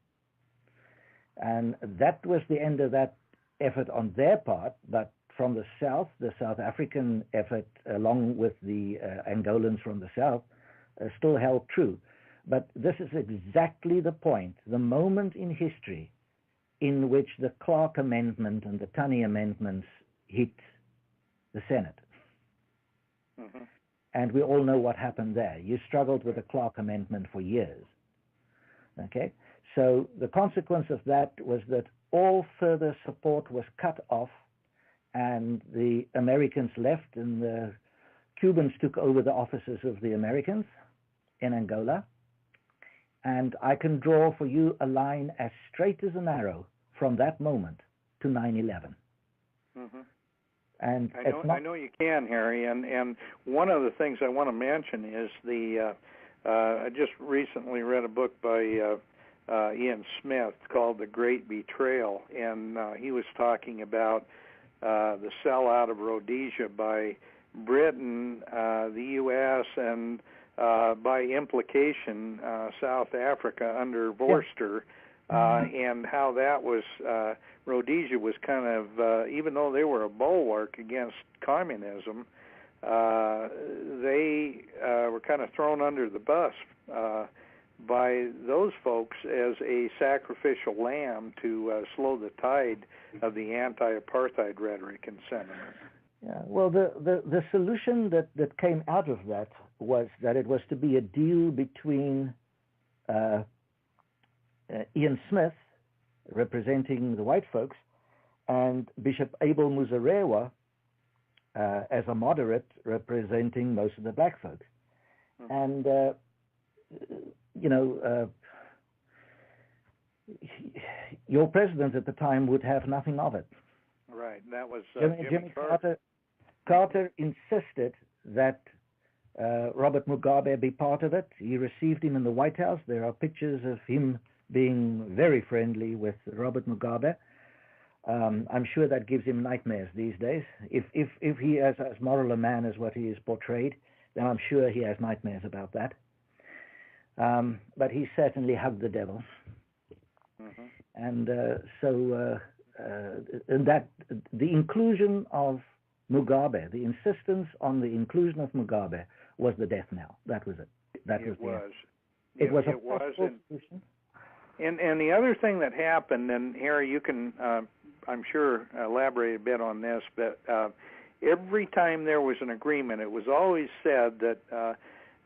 And that was the end of that effort on their part, but from the south, the South African effort, along with the Angolans from the south, still held true. But this is exactly the point, the moment in history in which the Clark Amendment and the Tunney Amendments hit the Senate. Mm-hmm. And we all know what happened there. You struggled with the Clark Amendment for years. Okay? So the consequence of that was that all further support was cut off, and the Americans left, and the Cubans took over the offices of the Americans in Angola. And I can draw for you a line as straight as an arrow from that moment to 9/11. Mm-hmm. And I know you can, Harry. And one of the things I want to mention is I just recently read a book by Ian Smith called The Great Betrayal, and he was talking about the sellout of Rhodesia by Britain, the U.S., and by implication South Africa under Vorster, and how that was Rhodesia was kind of, even though they were a bulwark against communism, they were kind of thrown under the bus by those folks as a sacrificial lamb to slow the tide of the anti-apartheid rhetoric and sentiment. Yeah, well, the solution that came out of that was that it was to be a deal between Ian Smith, representing the white folks, and Bishop Abel Muzorewa as a moderate representing most of the black folks. Mm-hmm. And, your president at the time would have nothing of it. Right, that was Jimmy Carter. Carter insisted that Robert Mugabe be part of it. He received him in the White House. There are pictures of him being very friendly with Robert Mugabe. I'm sure that gives him nightmares these days. If he is as moral a man as what he is portrayed, then I'm sure he has nightmares about that. But he certainly hugged the devil. Mm-hmm. And and that the inclusion of Mugabe, the insistence on the inclusion of Mugabe, was the death knell. That was it. It was a possible solution. And the other thing that happened, and Harry, you can, I'm sure, elaborate a bit on this, but every time there was an agreement, it was always said that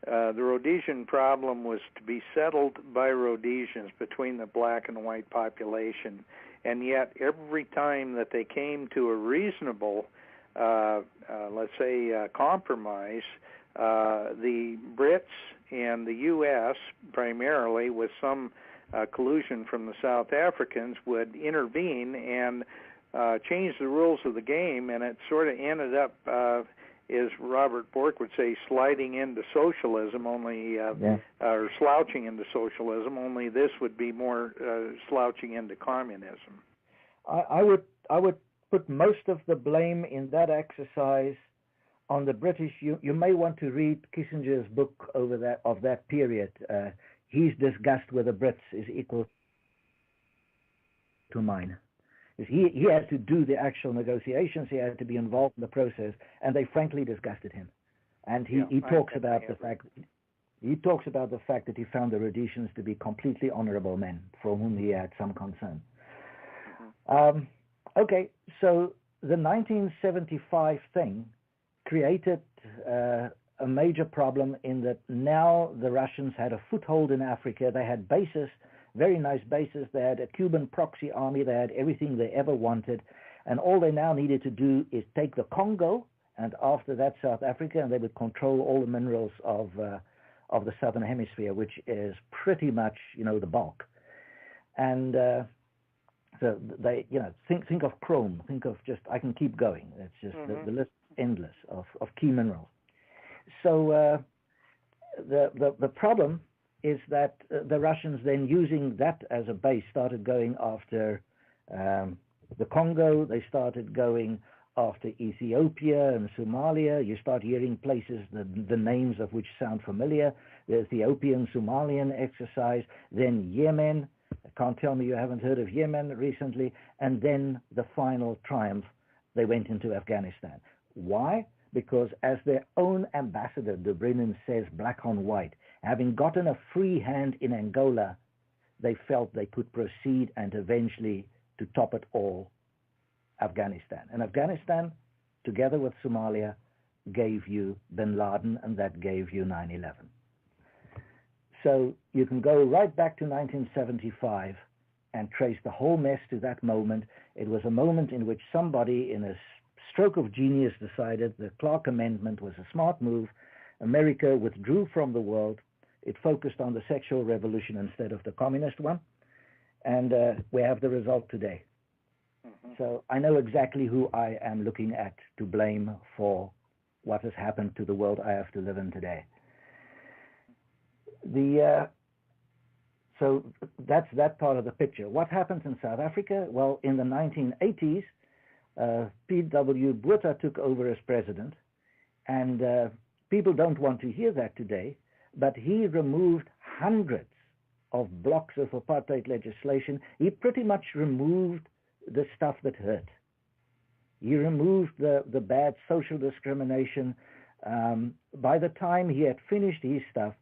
the Rhodesian problem was to be settled by Rhodesians between the black and white population. And yet every time that they came to a reasonable, let's say, compromise, the Brits and the U.S. primarily, with some collusion from the South Africans, would intervene and change the rules of the game, and it sort of ended up, as Robert Bork would say, sliding into socialism, only or slouching into socialism. Only this would be more slouching into communism. I would put most of the blame in that exercise on the British. You may want to read Kissinger's book of that period. His disgust with the Brits is equal to mine. He had to do the actual negotiations. He had to be involved in the process, and they frankly disgusted him. And he talks about the fact He talks about the fact that he found the Rhodesians to be completely honorable men for whom he had some concern. Okay, so the 1975 thing created a major problem in that now the Russians had a foothold in Africa. They had bases, very nice bases. They had a Cuban proxy army. They had everything they ever wanted. And all they now needed to do is take the Congo, and after that South Africa, and they would control all the minerals of the Southern Hemisphere, which is pretty much, the bulk. And so they, think of chrome, think of I can keep going. It's just the list is endless of key minerals. So the problem is that the Russians then, using that as a base, started going after the Congo. They started going after Ethiopia and Somalia. You start hearing places, the names of which sound familiar. The Ethiopian-Somalian exercise, then Yemen. Can't tell me you haven't heard of Yemen recently. And then the final triumph, they went into Afghanistan. Why? Because as their own ambassador, de Brennan, says black on white, having gotten a free hand in Angola, they felt they could proceed and eventually, to top it all, Afghanistan. And Afghanistan, together with Somalia, gave you bin Laden, and that gave you 9/11. So you can go right back to 1975 and trace the whole mess to that moment. It was a moment in which somebody, in a stroke of genius, decided the Clark Amendment was a smart move. America withdrew from the world. It focused on the sexual revolution instead of the communist one. And we have the result today. So I know exactly who I am looking at to blame for what has happened to the world I have to live in today. So that's that part of the picture. What happens in South Africa? Well, in the 1980s, P.W. Botha took over as president, and people don't want to hear that today, but he removed hundreds of blocks of apartheid legislation. He pretty much removed the stuff that hurt. He removed the bad social discrimination. By the time he had finished his stuff,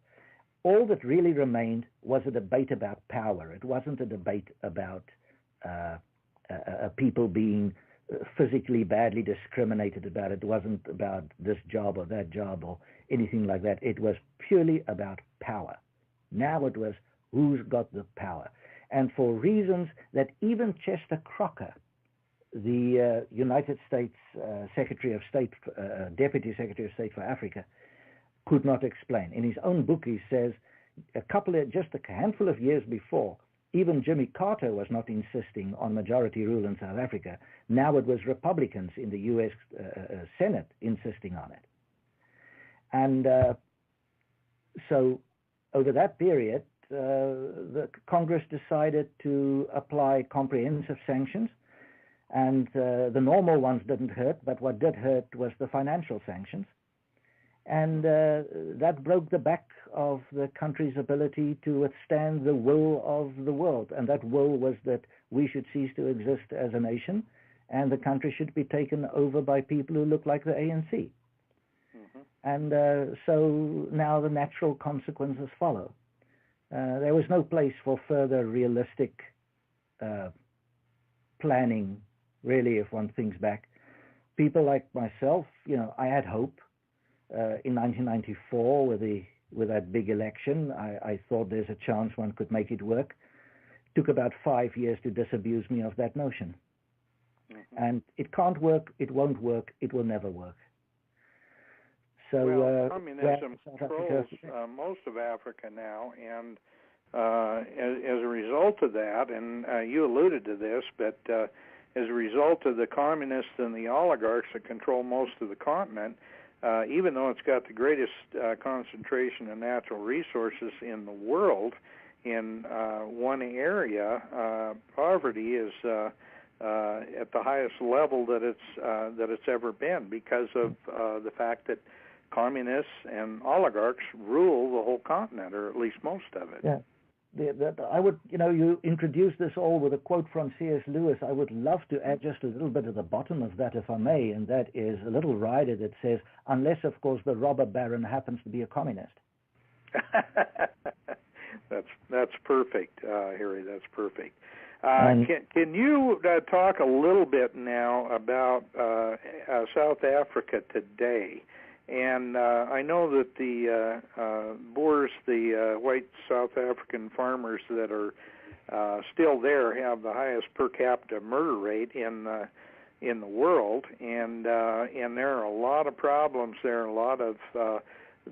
all that really remained was a debate about power. It wasn't a debate about people being physically badly discriminated about. It wasn't about this job or that job or anything like that. It was purely about power. Now it was who's got the power. And for reasons that even Chester Crocker, the United States Secretary of State, Deputy Secretary of State for Africa, could not explain. In his own book, he says just a handful of years before, even Jimmy Carter was not insisting on majority rule in South Africa. Now it was Republicans in the U.S. Senate insisting on it. And so over that period, the Congress decided to apply comprehensive sanctions, and the normal ones didn't hurt, but what did hurt was the financial sanctions. And that broke the back of the country's ability to withstand the will of the world. And that will was that we should cease to exist as a nation, and the country should be taken over by people who look like the ANC. And so now the natural consequences follow. There was no place for further realistic planning, really, if one thinks back. People like myself, I had hope. In 1994, with that big election, I thought there's a chance one could make it work. Took about 5 years to disabuse me of that notion. And it can't work, it won't work, it will never work. So communism controls most of Africa now, and as a result of that, and you alluded to this, but as a result of the communists and the oligarchs that control most of the continent, even though it's got the greatest concentration of natural resources in the world, in one area, poverty is at the highest level that it's ever been, because of the fact that communists and oligarchs rule the whole continent, or at least most of it. Yeah. I would, you introduced this all with a quote from C.S. Lewis. I would love to add just a little bit at the bottom of that, if I may, and that is a little rider that says, unless, of course, the robber baron happens to be a communist. That's perfect, Harry. That's perfect. Can you talk a little bit now about South Africa today? And I know that the Boers, the white South African farmers that are still there, have the highest per capita murder rate in the world, and there are a lot of problems there. A lot of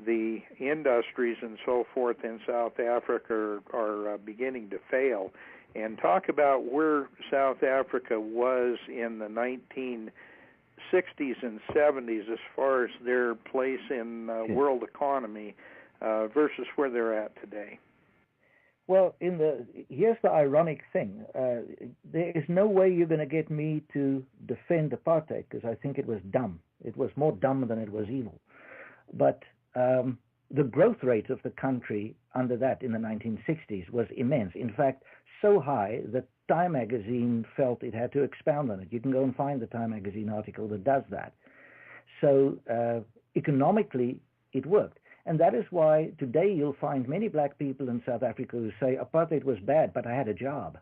the industries and so forth in South Africa are beginning to fail. And talk about where South Africa was in the 1960s and 70s as far as their place in world economy versus where they're at today. Well, here's the ironic thing. There is no way you're going to get me to defend apartheid, because I think it was dumb. It was more dumb than it was evil. But the growth rate of the country under that in the 1960s was immense. In fact, so high that Time magazine felt it had to expound on it. You can go and find the Time magazine article that does that. So economically, it worked. And that is why today you'll find many black people in South Africa who say apartheid was bad, but I had a job.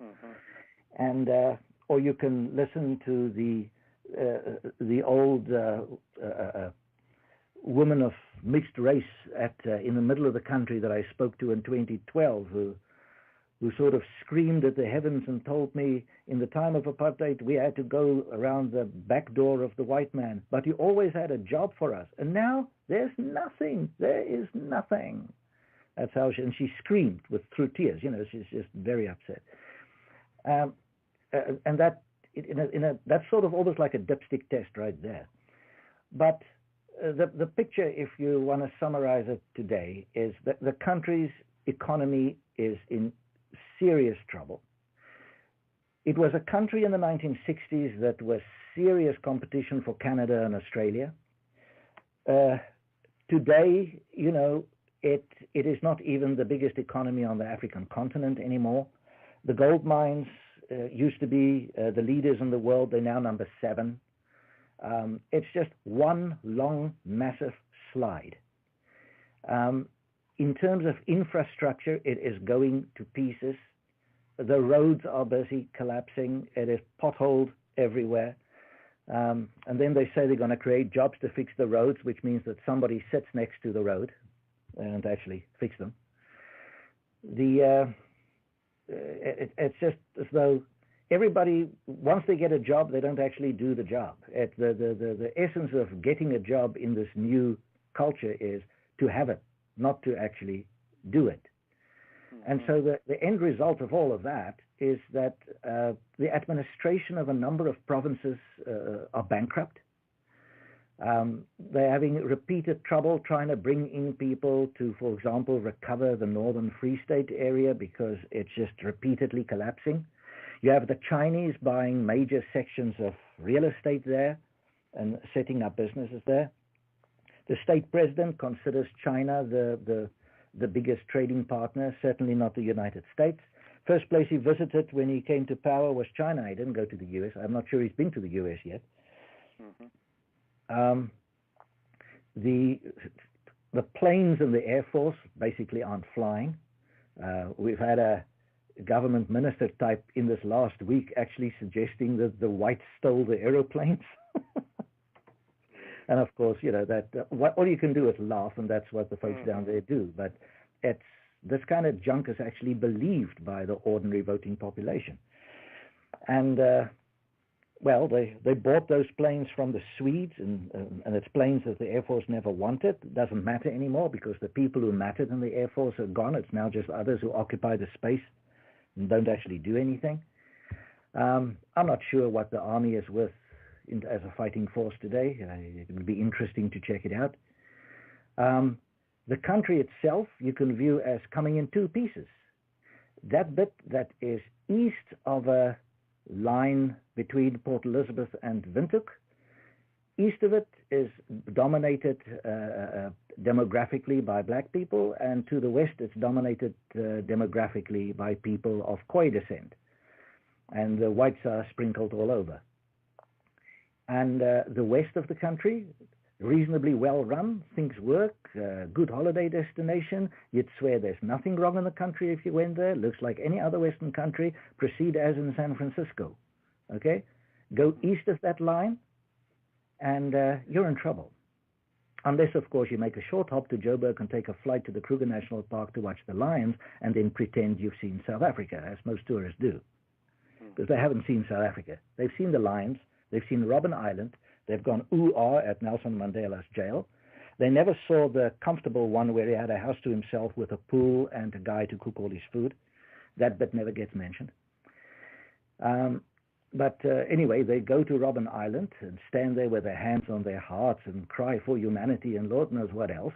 Mm-hmm. And or you can listen to the old woman of mixed race in the middle of the country that I spoke to in 2012, who sort of screamed at the heavens and told me in the time of apartheid we had to go around the back door of the white man, but he always had a job for us. And now there's nothing. There is nothing. That's how she screamed through tears. She's just very upset. And that that's sort of almost like a dipstick test right there. But the picture, if you want to summarize it today, is that the country's economy is in serious trouble. It was a country in the 1960s that was serious competition for Canada and Australia. Today, it is not even the biggest economy on the African continent anymore. The gold mines used to be the leaders in the world. They're now number 7. It's just one long, massive slide. In terms of infrastructure, it is going to pieces. The roads are busy collapsing. It is potholed everywhere. And then they say they're going to create jobs to fix the roads, which means that somebody sits next to the road and actually fix them. It's just as though everybody, once they get a job, they don't actually do the job. The essence of getting a job in this new culture is to have it, not to actually do it. Mm-hmm. And so the end result of all of that is that the administration of a number of provinces are bankrupt. They're having repeated trouble trying to bring in people to, for example, recover the Northern Free State area because it's just repeatedly collapsing. You have the Chinese buying major sections of real estate there and setting up businesses there. The state president considers China the biggest trading partner, certainly not the United States. First place he visited when he came to power was China. He didn't go to the U.S. I'm not sure he's been to the U.S. yet. Mm-hmm. The planes in the Air Force basically aren't flying. We've had a government minister type in this last week actually suggesting that the whites stole the aeroplanes. And of course, all you can do is laugh, and that's what the folks down there do. But this kind of junk is actually believed by the ordinary voting population. And they bought those planes from the Swedes, and it's planes that the Air Force never wanted. It doesn't matter anymore because the people who mattered in the Air Force are gone. It's now just others who occupy the space and don't actually do anything. I'm not sure what the Army is worth as a fighting force today. It would be interesting to check it out. The country itself you can view as coming in 2 pieces. That bit that is east of a line between Port Elizabeth and Windhoek, east of it is dominated demographically by black people, and to the west it's dominated demographically by people of Khoi descent. And the whites are sprinkled all over. And the west of the country, reasonably well run, things work, good holiday destination. You'd swear there's nothing wrong in the country if you went there. Looks like any other Western country. Proceed as in San Francisco. Okay? Go east of that line, and you're in trouble. Unless, of course, you make a short hop to Joburg and take a flight to the Kruger National Park to watch the lions and then pretend you've seen South Africa, as most tourists do. Because they haven't seen South Africa. They've seen the lions. They've seen Robben Island. They've gone ooh-ah at Nelson Mandela's jail. They never saw the comfortable one where he had a house to himself with a pool and a guy to cook all his food. That bit never gets mentioned. But anyway, they go to Robben Island and stand there with their hands on their hearts and cry for humanity and Lord knows what else.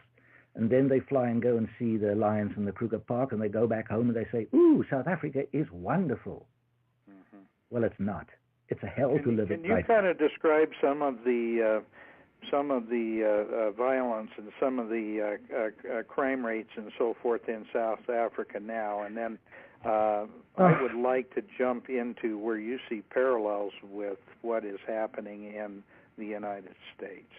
And then they fly and go and see the lions in the Kruger Park, and they go back home and they say, ooh, South Africa is wonderful. Mm-hmm. Well, it's not. It's a hell to live in. Can you kind of describe some of the violence and some of the crime rates and so forth in South Africa now? And then I would like to jump into where you see parallels with what is happening in the United States.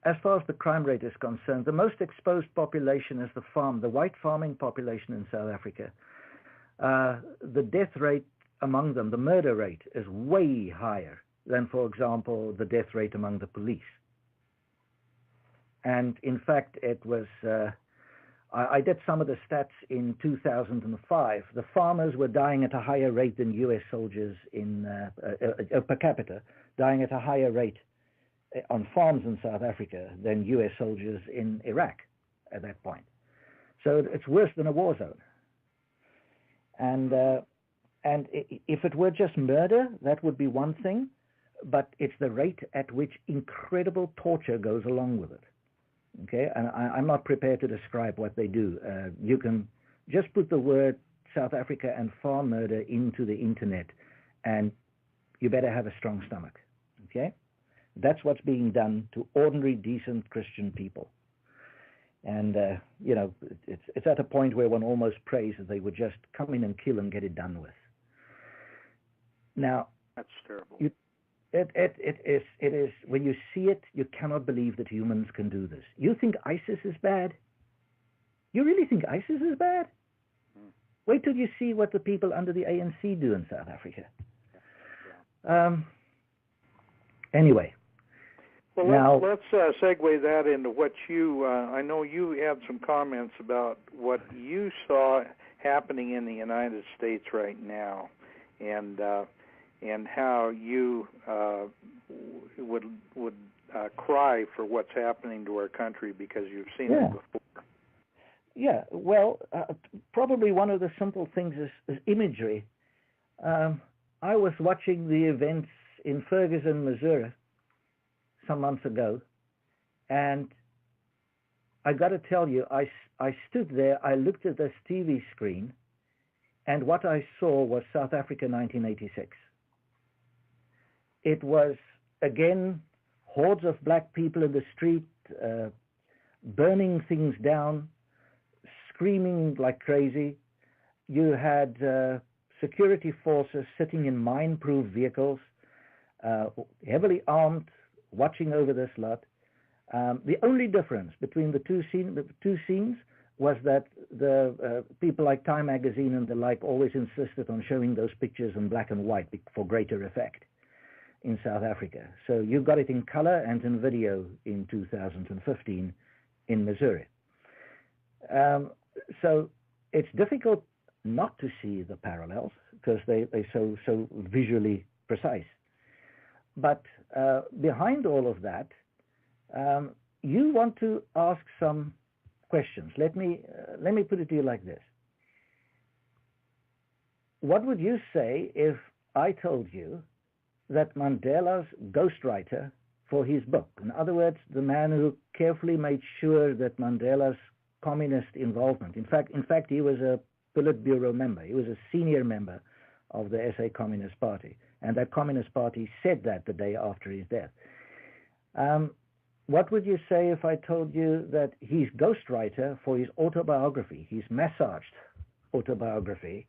As far as the crime rate is concerned, the most exposed population is the white farming population in South Africa. The death rate among them, the murder rate, is way higher than, for example, the death rate among the police. And in fact, it was, I did some of the stats in 2005. The farmers were dying at a higher rate than U.S. soldiers per capita, dying at a higher rate on farms in South Africa than U.S. soldiers in Iraq at that point. So it's worse than a war zone. And if it were just murder, that would be one thing, but it's the rate at which incredible torture goes along with it. Okay, and I'm not prepared to describe what they do. You can just put the word South Africa and farm murder into the internet, and you better have a strong stomach. Okay, that's what's being done to ordinary, decent Christian people. And, you know, it's at a point where one almost prays that they would just come in and kill and get it done with. Now, that's terrible. It is, when you see it, you cannot believe that humans can do this. You think ISIS is bad? You really think ISIS is bad? Wait till you see what the people under the ANC do in South Africa. Anyway. Well, now, let's segue that into what you, I know you had some comments about what you saw happening in the United States right now, and how you would cry for what's happening to our country because you've seen it before. Yeah, well, probably one of the simple things is imagery. I was watching the events in Ferguson, Missouri, some months ago, and I got to tell you, I stood there, I looked at this TV screen, and what I saw was South Africa 1986. It was, again, hordes of black people in the street, burning things down, screaming like crazy. You had security forces sitting in mine-proof vehicles, heavily armed, watching over this lot. The only difference between the two scenes was that the people like Time magazine and the like always insisted on showing those pictures in black and white for greater effect in South Africa. So you got it in color and in video in 2015 in Missouri. So it's difficult not to see the parallels because they're so visually precise. But behind all of that, you want to ask some questions. Let me put it to you like this. What would you say if I told you that Mandela's ghostwriter for his book, in other words, the man who carefully made sure that Mandela's communist involvement, in fact, he was a Politburo member. He was a senior member of the SA Communist Party, and that Communist Party said that the day after his death. What would you say if I told you that his ghostwriter for his autobiography, his massaged autobiography,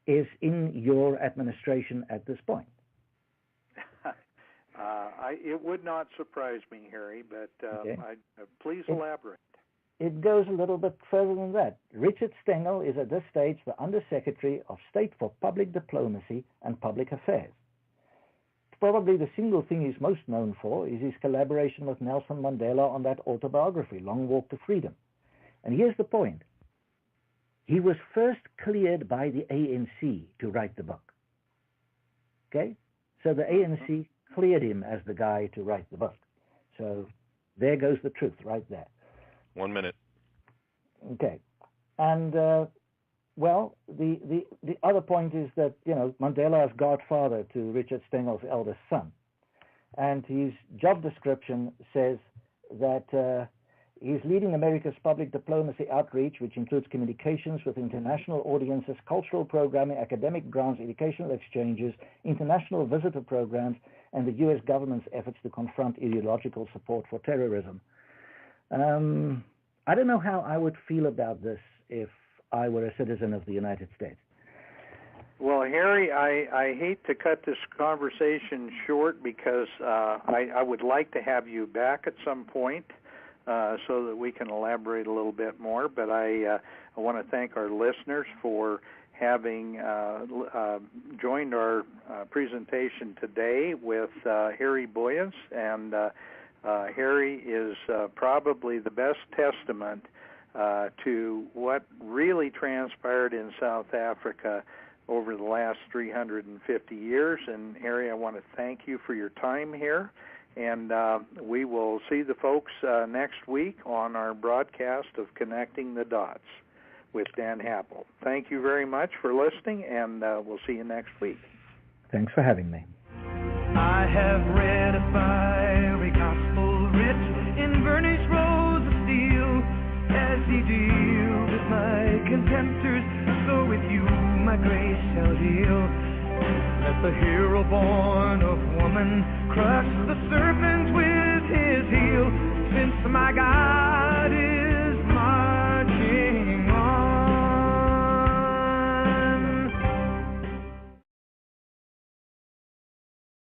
is in your administration at this point? It would not surprise me, Harry, but Okay. Please elaborate. It goes a little bit further than that. Richard Stengel is at this stage the Undersecretary of State for Public Diplomacy and Public Affairs. Probably the single thing he's most known for is his collaboration with Nelson Mandela on that autobiography, Long Walk to Freedom. And here's the point. He was first cleared by the ANC to write the book. Okay? So the ANC cleared him as the guy to write the book. So there goes the truth right there. 1 minute. Okay. And, well, the other point is that, Mandela is godfather to Richard Stengel's eldest son. And his job description says that he's leading America's public diplomacy outreach, which includes communications with international audiences, cultural programming, academic grants, educational exchanges, international visitor programs, and the U.S. government's efforts to confront ideological support for terrorism. I don't know how I would feel about this if I were a citizen of the United States. Well, Harry, I hate to cut this conversation short because I would like to have you back at some point so that we can elaborate a little bit more. But I want to thank our listeners for having joined our presentation today with Harry Booyens. And Harry is probably the best testament to what really transpired in South Africa over the last 350 years. And Harry, I want to thank you for your time here. And we will see the folks next week on our broadcast of Connecting the Dots with Dan Happel. Thank you very much for listening, and we'll see you next week. Thanks for having me. I have read a fiery gospel writ in burnished rows of steel. As he deals with my contemptors, so with you my grace shall deal. Let the hero born of